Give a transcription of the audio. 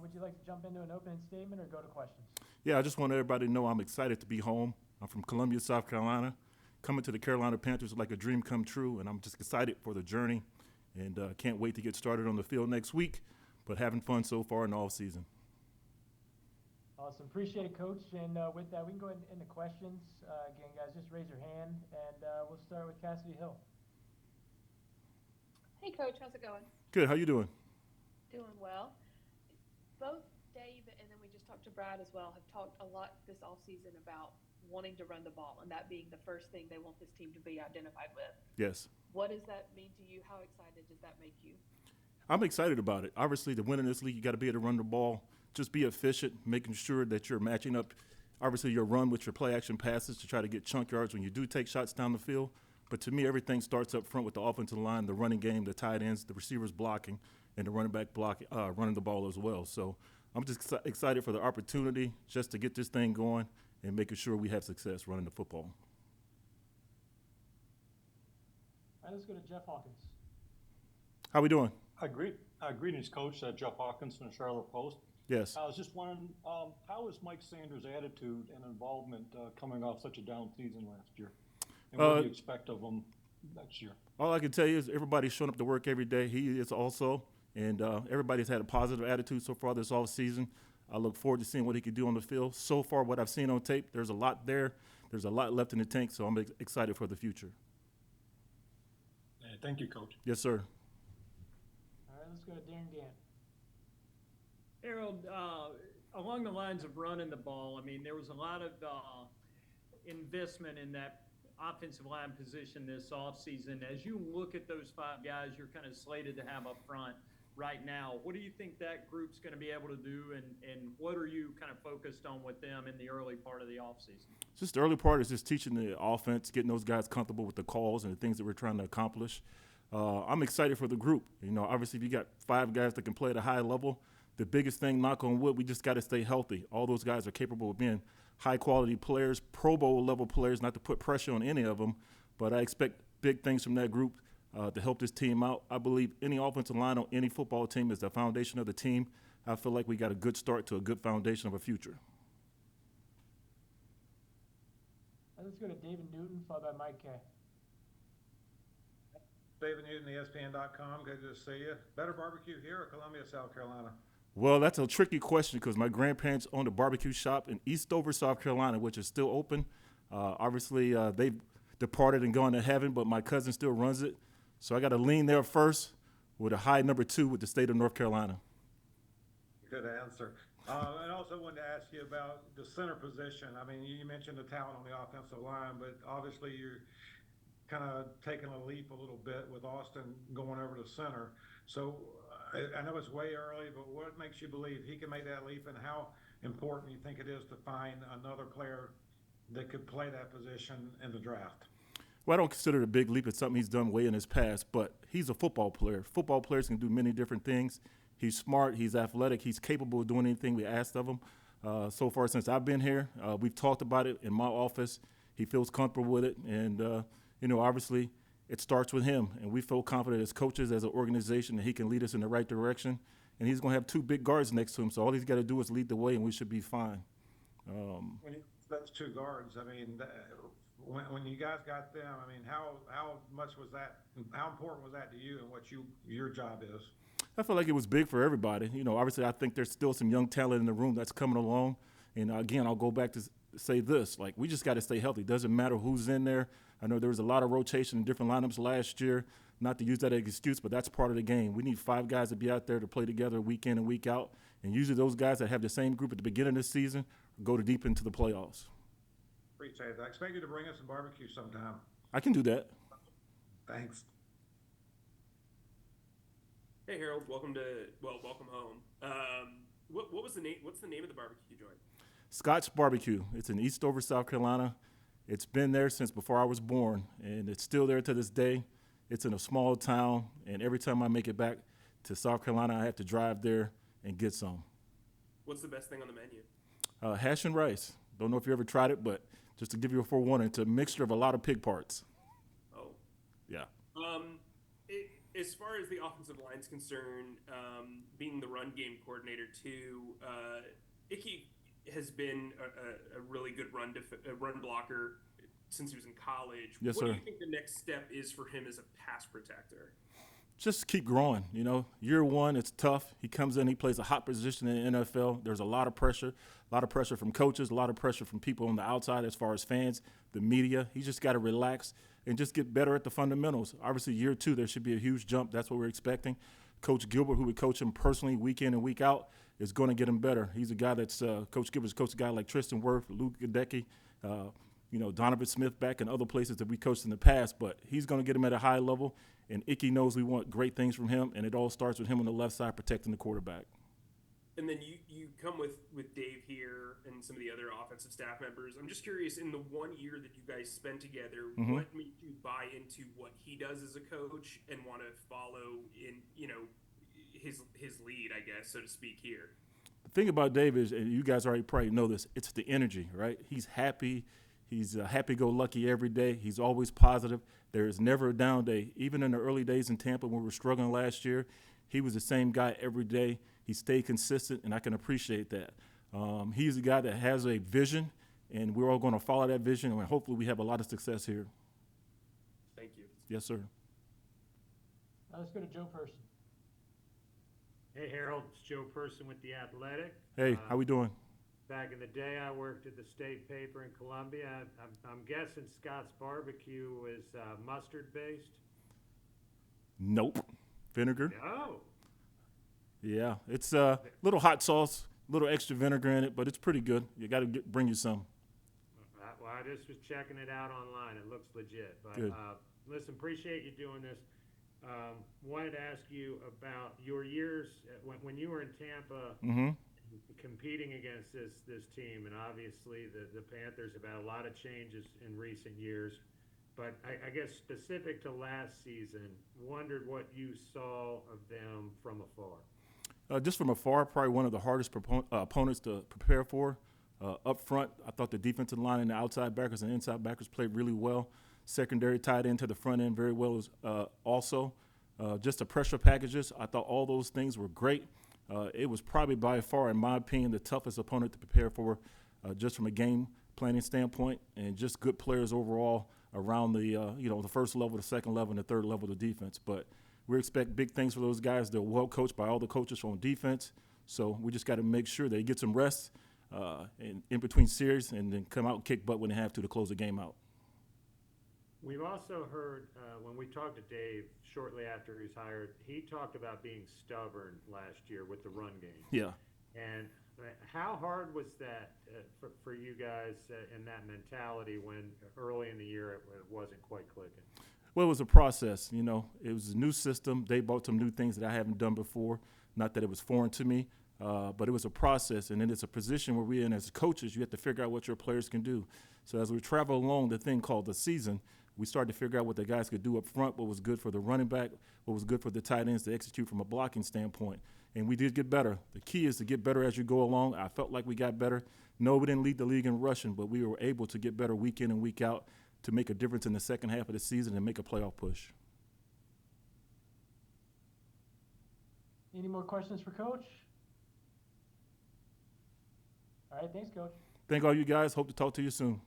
Would you like to jump into an opening statement or go to questions? Yeah, I just want everybody to know I'm excited to be home. I'm from Columbia, South Carolina. Coming to the Carolina Panthers is like a dream come true, and I'm just excited for the journey and can't wait to get started on the field next week, but having fun so far in the off season. Awesome. Appreciate it, Coach. And with that, we can go ahead into questions. Again, guys, just raise your hand, and we'll start with Cassidy Hill. Hey, Coach, how's it going? Good, how you doing? Doing well. Both Dave and then we just talked to Brad as well have talked a lot this offseason about wanting to run the ball and that being the first thing they want this team to be identified with. Yes. What does that mean to you? How excited does that make you? I'm excited about it. Obviously, to win in this league, you got to be able to run the ball. Just be efficient, making sure that you're matching up, obviously, your run with your play-action passes to try to get chunk yards when you do take shots down the field. But to me, everything starts up front with the offensive line, the running game, the tight ends, the receivers blocking, and the running back running the ball as well. So I'm just excited for the opportunity just to get this thing going and making sure we have success running the football. All right, let's go to Jeff Hawkins. How we doing? Greetings, Coach. Jeff Hawkins from the Charlotte Post. Yes. I was just wondering, how is Mike Sanders' attitude and involvement coming off such a down season last year? And what do you expect of him next year? All I can tell you is everybody's showing up to work every day. He is also, and everybody's had a positive attitude so far this offseason. I look forward to seeing what he can do on the field. So far, what I've seen on tape, there's a lot there. There's a lot left in the tank, so I'm excited for the future. Thank you, Coach. Yes, sir. All right, let's go to Darren Gant. Harold, along the lines of running the ball, I mean, there was a lot of investment in that offensive line position this offseason. As you look at those five guys you're kind of slated to have up front right now, what do you think that group's going to be able to do, and what are you kind of focused on with them in the early part of the offseason? Just the early part is just teaching the offense, getting those guys comfortable with the calls and the things that we're trying to accomplish. I'm excited for the group. You know, obviously, if you got five guys that can play at a high level, the biggest thing, knock on wood, we just got to stay healthy. All those guys are capable of being high-quality players, Pro Bowl-level players, not to put pressure on any of them, but I expect big things from that group to help this team out. I believe any offensive line on any football team is the foundation of the team. I feel like we got a good start to a good foundation of a future. Let's go to David Newton, followed by Mike Kay. David Newton, ESPN.com. Good to see you. Better barbecue here or Columbia, South Carolina? Well, that's a tricky question because my grandparents owned a barbecue shop in Eastover, South Carolina, which is still open. Obviously, they've departed and gone to heaven, but my cousin still runs it. So I got to lean there first with a high number 2 with the state of North Carolina. Good answer. And also wanted to ask you about the center position. I mean, you mentioned the talent on the offensive line, but obviously you're kind of taking a leap a little bit with Austin going over to center. So I know it's way early, but what makes you believe he can make that leap, and how important you think it is to find another player that could play that position in the draft? Well, I don't consider it a big leap. It's something he's done way in his past, but he's a football player. Football players can do many different things. He's smart. He's athletic. He's capable of doing anything we asked of him. So far since I've been here, we've talked about it in my office. He feels comfortable with it, and, obviously it starts with him, and we feel confident as coaches, as an organization, that he can lead us in the right direction, and he's going to have 2 big guards next to him, so all he's got to do is lead the way, and we should be fine. Those 2 guards, I mean, when you guys got them, I mean, how much was that? How important was that to you, and what your job is? I feel like it was big for everybody. Obviously I think there's still some young talent in the room that's coming along. And again, I'll go back to say this, like, we just got to stay healthy. Doesn't matter who's in there. I know there was a lot of rotation in different lineups last year, not to use that as an excuse, but that's part of the game. We need 5 guys to be out there to play together week in and week out. And usually those guys that have the same group at the beginning of the season go deep into the playoffs. Appreciate that. I expect you to bring us some barbecue sometime. I can do that. Thanks. Hey Harold, welcome home. What's the name of the barbecue joint? Scott's Barbecue. It's in Eastover, South Carolina. It's been there since before I was born, and it's still there to this day. It's in a small town, and every time I make it back to South Carolina, I have to drive there and get some. What's the best thing on the menu? Hash and rice. Don't know if you ever tried it, but just to give you a forewarning, it's a mixture of a lot of pig parts. Oh. Yeah. as far as the offensive line's concerned, being the run game coordinator too, Icky has been a really good run blocker since he was in college. Yes, what sir. do you think the next step is for him as a pass protector? Just keep growing. Year one, it's tough. He comes in, he plays a hot position in the NFL. There's a lot of pressure from coaches, a lot of pressure from people on the outside as far as fans, the media. He just got to relax and just get better at the fundamentals. Obviously, year two, there should be a huge jump. That's what we're expecting. Coach Gilbert, who would coach him personally week in and week out, is going to get him better. He's a guy that's Coach Gilbert's coached a guy like Tristan Wirth, Luke Gadecki, Donovan Smith back in other places that we coached in the past, but he's going to get him at a high level, and Icky knows we want great things from him, and it all starts with him on the left side protecting the quarterback. And then you come with Dave here and some of the other offensive staff members. I'm just curious, in the 1 year that you guys spent together, what made you buy into what he does as a coach and want to follow in, his lead, I guess, so to speak, here? The thing about Dave is, and you guys already probably know this, it's the energy, right? He's happy. He's happy-go-lucky every day. He's always positive. There is never a down day. Even in the early days in Tampa when we were struggling last year, he was the same guy every day. He stayed consistent, and I can appreciate that. He's a guy that has a vision, and we're all going to follow that vision, and hopefully we have a lot of success here. Thank you. Yes, sir. Now let's go to Joe Person. Hey, Harold, it's Joe Person with The Athletic. Hey, how we doing? Back in the day, I worked at the state paper in Columbia. I'm guessing Scott's Barbecue was mustard-based? Nope. Vinegar? No. Yeah, it's a little hot sauce, a little extra vinegar in it, but it's pretty good. You got to bring you some. Well, I just was checking it out online. It looks legit. But Good. Listen, appreciate you doing this. Wanted to ask you about your years when you were in Tampa, competing against this team, and obviously the Panthers have had a lot of changes in recent years. But I guess specific to last season, wondered what you saw of them from afar. Just from afar, probably one of the hardest opponents to prepare for. Up front, I thought the defensive line and the outside backers and inside backers played really well. Secondary tied into the front end very well also. Just the pressure packages, I thought all those things were great. It was probably by far, in my opinion, the toughest opponent to prepare for just from a game planning standpoint, and just good players overall around the first level, the second level, and the third level of the defense. But we expect big things for those guys. They're well coached by all the coaches on defense, so we just got to make sure they get some rest in between series and then come out and kick butt when they have to close the game out. We've also heard when we talked to Dave shortly after he was hired, he talked about being stubborn last year with the run game. Yeah. And how hard was that for you guys in that mentality when early in the year it wasn't quite clicking? Well, it was a process. It was a new system. They brought some new things that I haven't done before. Not that it was foreign to me, but it was a process. And then it's a position where we're in as coaches. You have to figure out what your players can do. So as we travel along the thing called the season, we started to figure out what the guys could do up front, what was good for the running back, what was good for the tight ends to execute from a blocking standpoint. And we did get better. The key is to get better as you go along. I felt like we got better. No, we didn't lead the league in rushing, but we were able to get better week in and week out to make a difference in the second half of the season and make a playoff push. Any more questions for Coach? All right, thanks, Coach. Thank all you guys. Hope to talk to you soon.